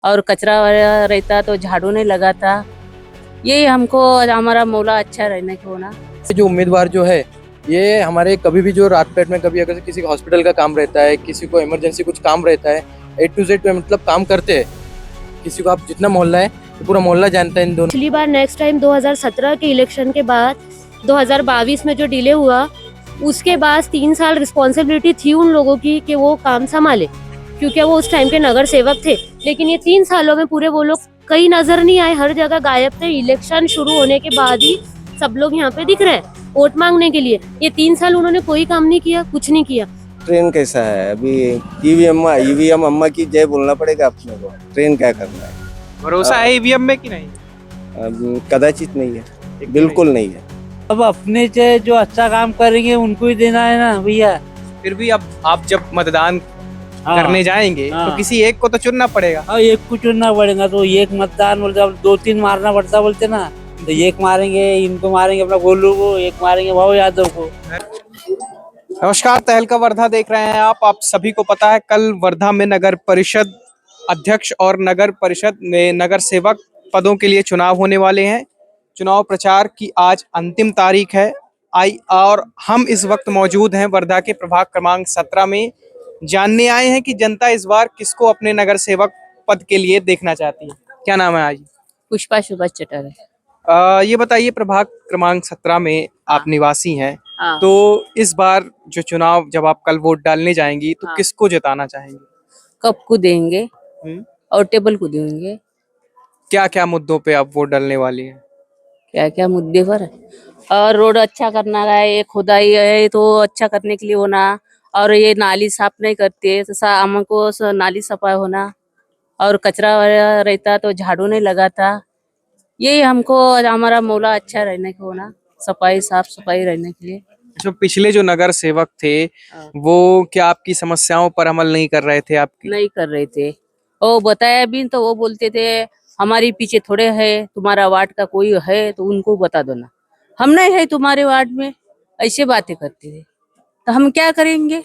और कचरा रहता तो झाड़ू नहीं लगाता। यही हमको हमारा मौला अच्छा रहने को ना। जो उम्मीदवार जो है ये हमारे कभी भी जो रात पेट में कभी अगर किसी हॉस्पिटल का काम रहता है, किसी को इमरजेंसी कुछ काम रहता है, A to Z पे मतलब काम करते हैं। किसी को आप जितना मोहल्ला है तो पूरा मोहल्ला जानता है इन दोनों। पिछली बार नेक्स्ट टाइम 2017 के इलेक्शन के बाद 2022 में जो डिले हुआ, उसके बाद 3 साल रिस्पॉन्सिबिलिटी थी उन लोगों की कि वो काम संभाले, क्योंकि वो उस टाइम के नगर सेवक थे। लेकिन ये 3 सालों में पूरे वो लोग कहीं नजर नहीं आए, हर जगह गायब थे। इलेक्शन शुरू होने के बाद ही सब लोग यहाँ पे दिख रहे हैं वोट मांगने के लिए। ये 3 साल उन्होंने कोई काम नहीं किया, कुछ नहीं किया। ट्रेन कैसा है अभी? ईवीएम अम्मा की जय बोलना पड़ेगा अपने को। ट्रेन क्या करना है? भरोसा है ईवीएम में कि नहीं? कदाचित नहीं है, बिल्कुल नहीं है। अब अपने से जो अच्छा काम करेंगे उनको ही देना है ना भैया। फिर भी अब आप जब मतदान करने जाएंगे तो किसी एक को तो चुनना पड़ेगा। हाँ, एक को चुनना पड़ेगा। तो एक मतदान बोलते, अब 2-3 मारना पड़ता बोलते ना, तो एक मारेंगे, इनको मारेंगे, अपना गोलू को, एक मारेंगे भाऊ यादव को। नमस्कार, तहलका वर्धा देख रहे हैं आप सभी को पता है कल वर्धा में नगर परिषद अध्यक्ष और नगर परिषद में नगर सेवक पदों के लिए चुनाव होने वाले हैं। चुनाव प्रचार की आज अंतिम तारीख है और हम इस वक्त मौजूद हैं वर्धा के प्रभाग क्रमांक 17 में। जानने आए हैं कि जनता इस बार किसको अपने नगर सेवक पद के लिए देखना चाहती है। क्या नाम है? आज पुष्पा सुभाष चटर है। ये बताइए, प्रभाग क्रमांक 17 में आप निवासी हैं, हाँ। तो इस बार जो चुनाव जब आप कल वोट डालने जाएंगी तो हाँ। किसको जिताना चाहेंगे? कप को देंगे और टेबल को देंगे। क्या क्या मुद्दों पे आप वोट डालने वाली हैं? क्या क्या मुद्दे पर? और रोड अच्छा करना है, ये खुदाई है तो अच्छा करने के लिए होना। और ये नाली साफ नहीं करते तो हमको नाली सफाई होना। और कचरा रहता तो झाड़ू नहीं लगाता। यही हमको हमारा मौला अच्छा रहने को होना, सफाई साफ सफाई रहने के लिए। जो पिछले जो नगर सेवक थे वो क्या आपकी समस्याओं पर अमल नहीं कर रहे थे? आपकी नहीं कर रहे थे। वो बताया भी तो वो बोलते थे हमारे पीछे थोड़े है, तुम्हारा वार्ड का कोई है तो उनको बता दो ना, हम नहीं है तुम्हारे वार्ड में। ऐसे बातें करते थे तो हम क्या करेंगे,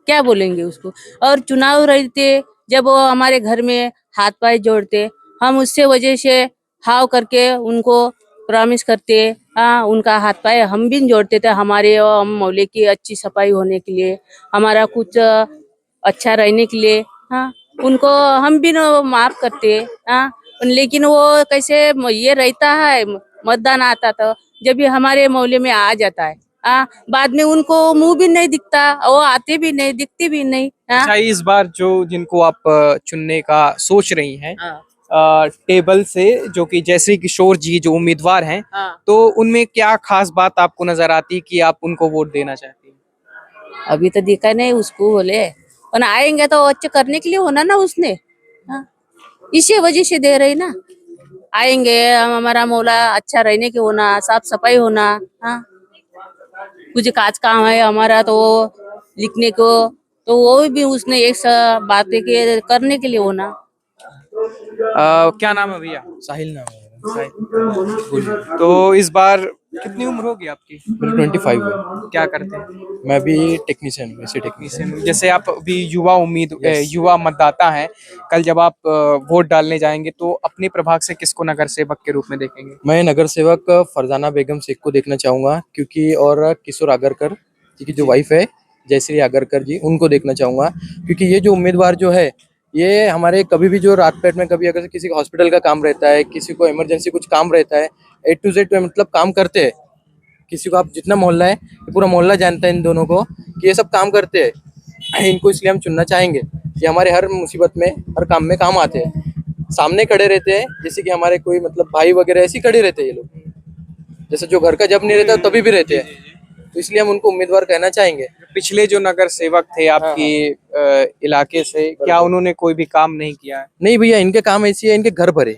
क्या बोलेंगे उसको। और चुनाव रहते जब वो हमारे घर में हाथ पाए जोड़ते, हम उससे वजह से हाव करके उनको प्रॉमिस करते। हाँ, उनका हाथ पाए हम भी जोड़ते थे, हमारे और हम मोहल्ले की अच्छी सफाई होने के लिए, हमारा कुछ अच्छा रहने के लिए। हाँ, उनको हम भी माफ करते। हाँ, लेकिन वो कैसे ये रहता है, मतदान आता तो जब भी हमारे मोहल्ले में आ जाता है, बाद में उनको मुंह भी नहीं दिखता, वो आते भी नहीं, दिखते भी नहीं। अच्छा, इस बार जो जिनको आप चुनने का सोच रही हैं टेबल से, जो कि जयश्री किशोर जी जो उम्मीदवार हैं, तो उनमें क्या खास बात आपको नजर आती है कि आप उनको वोट देना चाहती हैं? अभी तो दिखा नहीं उसको, बोले और आएंगे तो अच्छा करने के लिए होना ना उसने। हाँ, इसी वजह से दे रही ना। आएंगे हमारा मौला अच्छा रहने के होना, साफ सफाई होना। हाँ, कुछ काज काम है हमारा तो लिखने को, तो वो भी उसने एक बातें के करने के लिए होना। क्या नाम है भैया? साहिल नाम है साहिल। तो इस बार कितनी उम्र होगी आपकी? मेरा 25 है। क्या करते हैं? मैं भी टेक्नीशियन हूँ, ऐसे टेक्नीशियन। जैसे आप अभी युवा मतदाता हैं, कल जब आप वोट डालने जाएंगे तो अपने प्रभाग से किसको नगर सेवक के रूप में देखेंगे? मैं नगर सेवक फरजाना बेगम शेख को देखना चाहूंगा, क्योंकि और किशोर आगरकर जी की जो वाइफ है जयश्री आगरकर जी, उनको देखना चाहूंगा। क्योंकि ये जो उम्मीदवार जो है ये हमारे कभी भी जो रात पेट में कभी अगर किसी हॉस्पिटल का काम रहता है, किसी को इमरजेंसी कुछ काम रहता है, A to Z पे मतलब काम करते हैं। किसी को आप जितना मोहल्ला है ये पूरा मोहल्ला जानता है इन दोनों को कि ये सब काम करते हैं। इनको इसलिए हम चुनना चाहेंगे। ये हमारे हर मुसीबत में, हर काम में काम आते हैं, सामने खड़े रहते हैं। जैसे कि हमारे कोई मतलब भाई वगैरह ऐसे ही खड़े रहते हैं ये लोग, जैसे जो घर का जब नहीं रहता तभी भी रहते हैं। तो इसलिए हम उनको उम्मीदवार कहना चाहेंगे। पिछले जो नगर सेवक थे आपकी इलाके से, क्या उन्होंने कोई भी काम नहीं किया है? नहीं भैया, इनके काम ऐसी है, इनके घर भरे,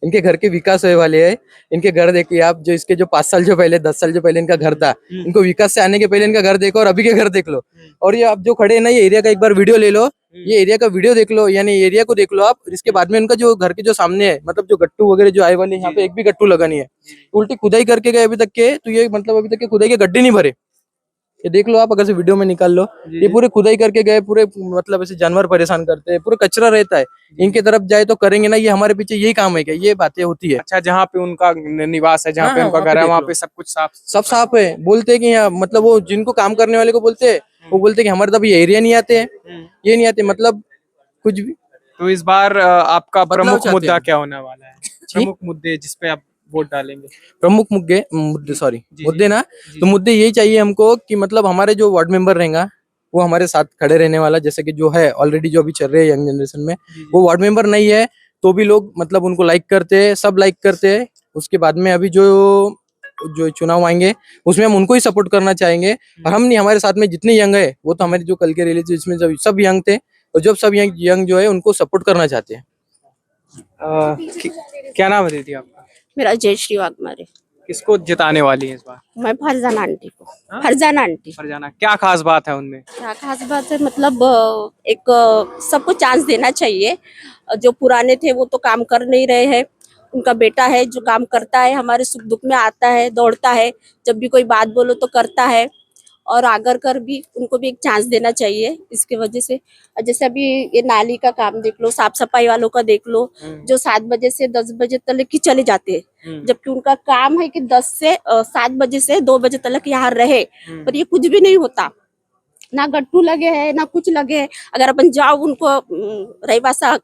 इनके घर के विकास होने वाले हैं। इनके घर देखिए आप, जो इसके जो 5 साल जो पहले 10 साल जो पहले इनका घर था, इनको विकास से आने के पहले इनका घर देखो और अभी के घर देख लो। और ये आप जो खड़े हैं ना, ये एरिया का एक बार वीडियो ले लो, ये एरिया का वीडियो देख लो, यानी एरिया को देख लो आप। इसके बाद में इनका जो घर के जो सामने है, मतलब जो गट्टू वगैरह जो आए वाले, यहाँ पे एक भी गट्टू लगा नहीं है। उल्टी खुदाई करके गए अभी तक के, तो ये मतलब अभी तक के खुदाई के गड्ढे नहीं भरे। ये देख लो आप, अगर से वीडियो में निकाल लो, ये पूरे खुदाई करके गए, पूरे मतलब ऐसे जानवर परेशान करते हैं, पूरे कचरा रहता है, इनके तरफ जाए तो करेंगे ना, ये हमारे पीछे यही काम है क्या, ये बातें होती है। अच्छा, जहाँ पे उनका निवास है, जहाँ हाँ, पे हाँ, उनका वहाँ पे घर है, देख वहाँ लो। पे सब कुछ साफ सब साफ है, बोलते हैं कि यहाँ मतलब वो जिनको काम करने वाले को बोलते हैं, वो बोलते हैं कि हमारे तब ये एरिया नहीं आते हैं, ये नहीं आते, मतलब कुछ भी। तो इस बार आपका बदलाव प्रमुख चाहते मुद्दा हैं। क्या होने वाला है? प्रमुख मुद्दे जिस पे आप वोट डालेंगे? प्रमुख मुद्दे सॉरी जी, मुद्दे ना, जी, तो जी। मुद्दे यही चाहिए हमको कि मतलब हमारे जो वार्ड मेंबर रहेगा वो हमारे साथ खड़े रहने वाला, जैसे कि जो है ऑलरेडी जो अभी चल रहे हैं यंग जनरेशन में, वो वार्ड मेंबर नहीं है तो भी लोग मतलब उनको लाइक करते हैं, सब लाइक करते हैं। उसके बाद में अभी जो जो चुनाव आएंगे उसमें हम उनको ही सपोर्ट करना चाहेंगे, और हम नहीं, हमारे साथ में जितने यंग है वो तो हमारे जो कल के रैली थी इसमें सब यंग थे, और जब सब यंग जो है उनको सपोर्ट करना चाहते हैं। क्या नाम है दीदी आपका? मेरा जयश्री वाघमारे। किसको जिताने वाली है इस बार? मैं फरजाना आंटी को। हाँ? फरजाना आंटी। फरजाना, क्या खास बात है उनमें? क्या खास बात है, मतलब एक सबको चांस देना चाहिए। जो पुराने थे वो तो काम कर नहीं रहे हैं, उनका बेटा है जो काम करता है, हमारे सुख दुख में आता है, दौड़ता है, जब भी कोई बात बोलो तो करता है। और आगरकर भी, उनको भी एक चांस देना चाहिए इसके वजह से। जैसे अभी ये नाली का काम देख लो, साफ सफाई वालों का देख लो, जो 7 बजे से 10 बजे तक की चले जाते हैं, जबकि उनका काम है कि 10 से 7 बजे से 2 बजे तक यहाँ रहे, पर ये कुछ भी नहीं होता, ना गट्टू लगे हैं ना कुछ लगे हैं। अगर अपन जाओ उनको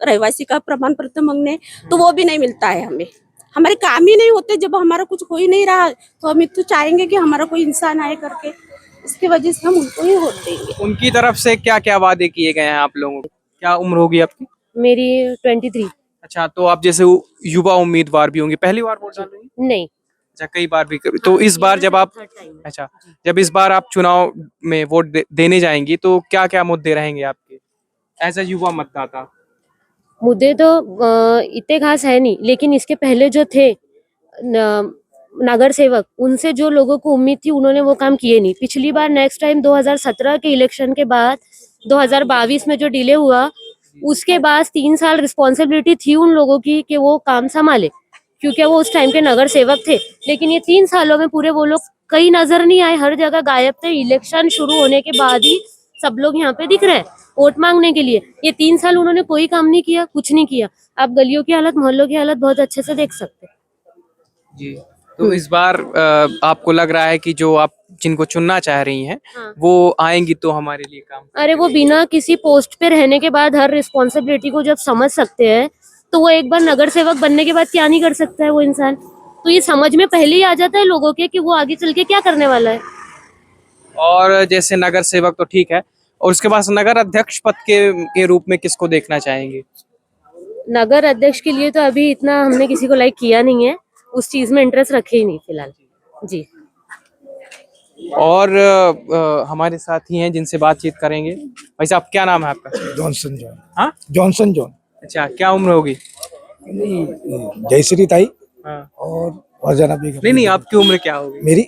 रहवासी का प्रमाण पत्र मांगने तो वो भी नहीं मिलता है हमें। हमारे काम ही नहीं होते, जब हमारा कुछ हो ही नहीं रहा तो हम तो चाहेंगे कि हमारा कोई इंसान आए करके, इसकी वजह से हम उनको ही वोट देंगे। उनकी तरफ से क्या क्या वादे किए गए हैं आप लोगों को? क्या उम्र होगी आपकी? मेरी 23। अच्छा, तो आप जैसे युवा उम्मीदवार भी होंगे, पहली बार वोट डाल रही हैं? नहीं। अच्छा, कई बार भी तो इस बार जब आप, अच्छा, जब इस बार आप चुनाव में वोट देने जाएंगी तो क्या क्या मुद्दे रहेंगे आपके एज ए युवा मतदाता? मुद्दे तो इतने खास है नहीं, लेकिन इसके पहले जो थे नगर सेवक, उनसे जो लोगों को उम्मीद थी उन्होंने वो काम किए नहीं। पिछली बार नेक्स्ट टाइम 2017 के इलेक्शन के बाद 2022 में जो डिले हुआ, उसके बाद 3 साल रिस्पॉन्सिबिलिटी थी उन लोगों की कि वो काम संभाले, क्योंकि वो उस टाइम के नगर सेवक थे। लेकिन ये 3 सालों में पूरे वो लोग कहीं नजर नहीं आए, हर जगह गायब थे। इलेक्शन शुरू होने के बाद ही सब लोग यहाँ पे दिख रहे हैं वोट मांगने के लिए। ये 3 साल उन्होंने कोई काम नहीं किया, कुछ नहीं किया। आप गलियों की हालत, मोहल्लों की हालत बहुत अच्छे से देख सकते हैं। जी, तो इस बार आपको लग रहा है कि जो आप जिनको चुनना चाह रही हैं हाँ। वो आएंगी तो हमारे लिए काम? अरे वो बिना किसी पोस्ट पे रहने के बाद हर रिस्पॉन्सिबिलिटी को जब समझ सकते हैं, तो वो एक बार नगर सेवक बनने के बाद क्या नहीं कर सकता है वो इंसान। तो ये समझ में पहले ही आ जाता है लोगों के कि वो आगे चल के क्या करने वाला है। और जैसे नगर सेवक तो ठीक है, और उसके बाद नगर अध्यक्ष पद के रूप में किसको देखना चाहेंगे? नगर अध्यक्ष के लिए तो अभी इतना हमने किसी को लाइक किया नहीं है, उस चीज में इंटरेस्ट रखे ही नहीं फिलहाल। जी। और हमारे साथी हैं जिनसे बातचीत करेंगे। भाई साहब, क्या नाम है आपका? Johnson John. हाँ, जॉनसन जॉन। अच्छा, क्या उम्र होगी? नहीं, जयश्री ताई हाँ। और फरजाना बेगम। नहीं नहीं, आपकी उम्र क्या होगी? मेरी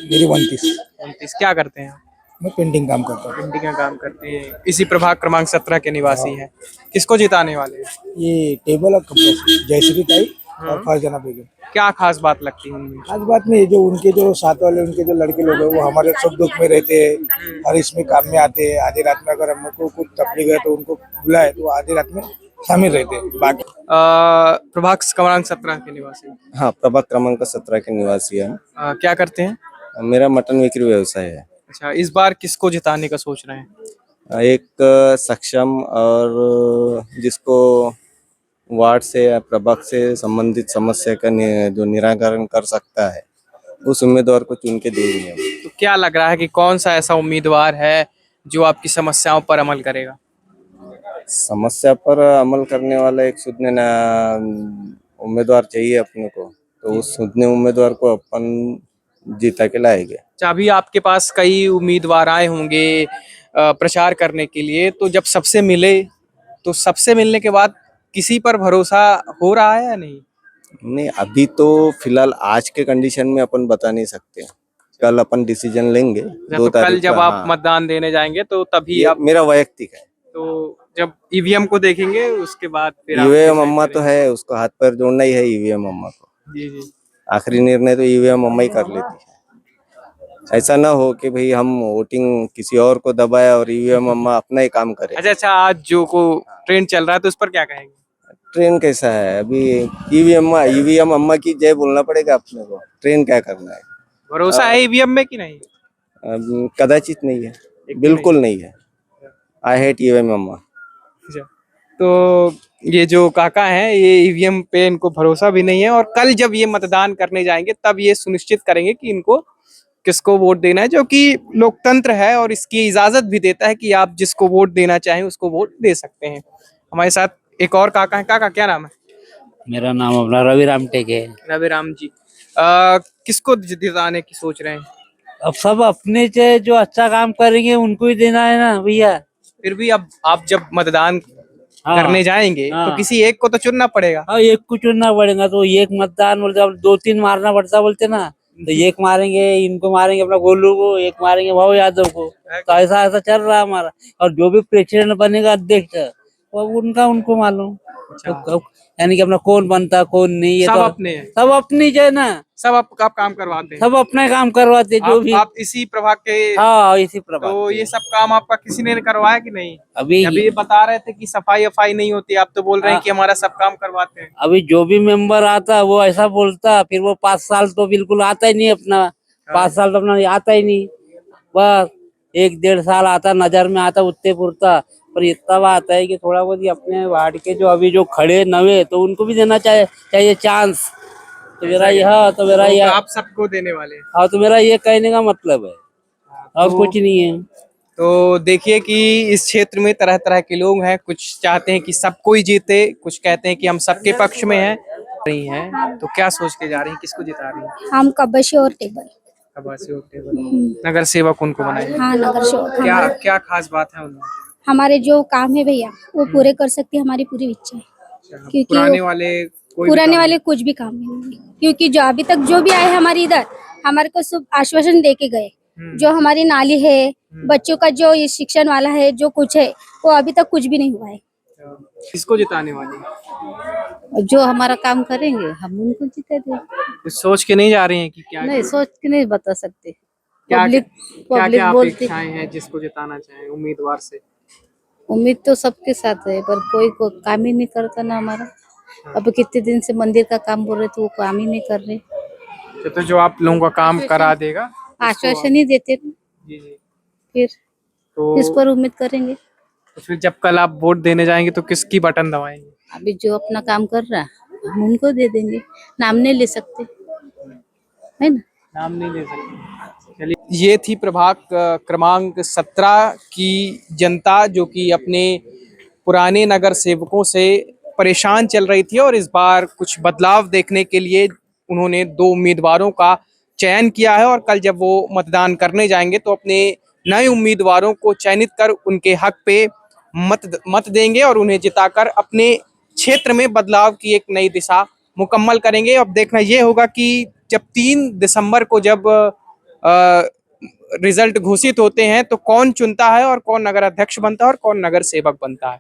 29। 29। क्या करते हैं? मैं पेंटिंग काम करता हूँ। पेंटिंग का काम करते हैं। इसी प्रभाग क्रमांक 17 के निवासी हैं। किसको जिताने वाले हैं? ये टेबल और कंप्रेस, जयश्री ताई और फरजाना बेगम। क्या खास बात लगती है उनमें? आज बात नहीं, जो उनके जो साथ वाले उनके जो लड़के लोग हैं वो हमारे सुख दुख में रहते हैं और इसमें काम में आते हैं। आधी रात में अगर हमको कुछ तकलीफ है तो उनको बुलाए तो आधी रात में शामिल रहते हैं। बाकी प्रभाग क्रमांक 17 के निवासी। हाँ, प्रभाग क्रमांक 17 के निवासी है। क्या करते हैं? मेरा मटन बिक्री व्यवसाय है। अच्छा, इस बार किसको जिताने का सोच रहे हैं? एक सक्षम और जिसको वार्ड से या प्रभाग से संबंधित समस्या का जो निराकरण कर सकता है, उस उम्मीदवार को चुन के देंगे हम। तो क्या लग रहा है कि कौन सा ऐसा उम्मीदवार है जो आपकी समस्याओं पर अमल करेगा? समस्या पर अमल करने वाला एक सुधने उम्मीदवार चाहिए अपने को, तो उस सुधने उम्मीदवार को अपन जीता के लाएंगे। अच्छा, अभी आपके पास कई उम्मीदवार आए होंगे प्रचार करने के लिए, तो जब सबसे मिले तो सबसे मिलने के बाद किसी पर भरोसा हो रहा है या नहीं? नहीं, अभी तो फिलहाल आज के कंडीशन में अपन बता नहीं सकते। कल अपन डिसीजन लेंगे। तो कल जब आप मतदान देने जाएंगे तो तभी आप, मेरा वैयक्तिक है। तो जब ईवीएम को देखेंगे उसके बाद फिर आप ईवीएम decide अम्मा तो करेंगे। है, उसको हाथ पैर जोड़ना ही है ईवीएम अम्मा को। जी जी। आखिरी निर्णय तो ईवीएम अम्मा ही कर लेती है। ऐसा ना हो कि भाई हम वोटिंग किसी और को दबाए और ईवीएम अम्मा अपना ही काम करे। अच्छा, आज जो को ट्रेंड चल रहा है तो उस पर क्या कहेंगे? ट्रेन कैसा है अभी? ईवीएम अम्मा की जय बोलना पड़ेगा अपने को। ट्रेन क्या करना है? भरोसा है ईवीएम में कि नहीं? कदाचित नहीं है, एक भी बिल्कुल नहीं है। आई हेट ईवीएम अम्मा। अच्छा, तो ये जो काका हैं ये ईवीएम पे इनको भरोसा भी नहीं है और कल जब ये मतदान करने जाएंगे तब ये सुनिश्चित करेंगे कि इनको किसको वोट देना है, जो कि लोकतंत्र है और इसकी इजाजत भी देता है कि आप जिसको वोट देना चाहें उसको वोट दे सकते हैं। हमारे साथ एक और काका है। काका क्या नाम है? मेरा नाम अपना रवि राम टेक है। रवि राम जी, किसको जिताने की सोच रहे हैं? अब सब अपने से जो अच्छा काम करेंगे उनको ही देना है ना भैया। फिर भी अब आप जब मतदान हाँ, करने जाएंगे तो हाँ। किसी एक को तो चुनना पड़ेगा। हाँ, एक को चुनना पड़ेगा तो एक मतदान बोलते, दो तीन मारना पड़ता बोलते ना, तो एक मारेंगे इनको, मारेंगे अपना गोलू को, एक मारेंगे भाऊ यादव को। तो ऐसा ऐसा चल रहा है हमारा। और जो भी प्रेसिडेंट बनेगा अध्यक्ष, वो उनका उनको मालूम। तो यानी कि अपना कौन बनता कौन नहीं, ये सब तो अपने हैं। सब अपनी जो है ना, सब आप काम करवाते हैं। सब अपना काम करवाते जो भी। आप इसी प्रभाग के? हाँ, इसी प्रभाव तो से। ये सब काम आपका किसी ने करवाया कि नहीं? अभी अभी ये बता रहे थे कि सफाई वफाई नहीं होती, आप तो बोल रहे हैं हाँ। कि हमारा सब काम करवाते हैं। अभी जो भी मेंबर आता वो ऐसा बोलता, फिर वो 5 साल तो बिल्कुल आता ही नहीं अपना। 5 साल तो अपना आता ही नहीं, बस 1 डेढ़ साल आता, नजर में आता उतने पुरता। पर इतना बात आता है कि थोड़ा बहुत ही अपने वार्ड के जो अभी जो खड़े नवे, तो उनको भी देना चाहिए चांस। तो मेरा यह तो मेरा तो यह आप सबको देने वाले हैं? हाँ, तो मेरा ये कहने का मतलब है, और तो- कुछ नहीं है। तो देखिए कि इस क्षेत्र में तरह तरह के लोग हैं। कुछ चाहते हैं कि सबको ही जीते, कुछ कहते हैं कि हम सबके पक्ष में हैं। नहीं है तो क्या सोच के जा रही हैं, किसको जिता रही हैं? हम कबशी और टेबल। कबासी और टेबल। नगर सेवक उनको बनाए। हाँ, नगर सेवक। क्या हमारे क्या खास बात है उनमें? हमारे जो काम है भैया वो पूरे कर सकती है हमारी पूरी इच्छा है, क्योंकि पुराने वाले कोई भी पुराने काम वाले कुछ भी काम नहीं होंगे, क्योंकि जो अभी तक जो भी आए हमारे इधर हमारे को सब आश्वासन दे के गए। जो हमारी नाली है, बच्चों का जो ये शिक्षण वाला है, जो कुछ है वो अभी तक कुछ भी नहीं हुआ है। किसको जिताने वाली? जो हमारा काम करेंगे हम उनको जीते दे। कुछ सोच के नहीं जा रही हैं कि क्या नहीं, सोच के नहीं बता सकते। क्या पब्लिक क्या पब्लिक बोलती, अपेक्षाएं हैं जिसको जिताना चाहें उम्मीदवार से? उम्मीद तो सबके साथ है, पर कोई काम ही नहीं करता ना हमारा। अब कितने दिन से मंदिर का काम बोल रहे थे, वो काम ही नहीं कर रहे। तो जो आप लोगों का काम करा देगा आश्वासन ही देते ना, जी जी। फिर तो किस पर उम्मीद करेंगे? फिर जब कल आप वोट देने जाएंगे तो किसकी बटन दबाएंगे? अभी जो अपना काम कर रहा है हम उनको दे देंगे, नाम नहीं ले सकते, है ना। नाम नहीं ले सकते। चलिए, ये थी प्रभाग क्रमांक 17 की जनता, जो कि अपने पुराने नगर सेवकों से परेशान चल रही थी और इस बार कुछ बदलाव देखने के लिए उन्होंने 2 उम्मीदवारों का चयन किया है। और कल जब वो मतदान करने जाएंगे तो अपने नए उम्मीदवारों को चयनित कर उनके हक पे मत देंगे और उन्हें जिताकर अपने क्षेत्र में बदलाव की एक नई दिशा मुकम्मल करेंगे। अब देखना ये होगा कि जब 3 दिसंबर को जब रिजल्ट घोषित होते हैं तो कौन चुनता है और कौन नगर अध्यक्ष बनता है और कौन नगर सेवक बनता है।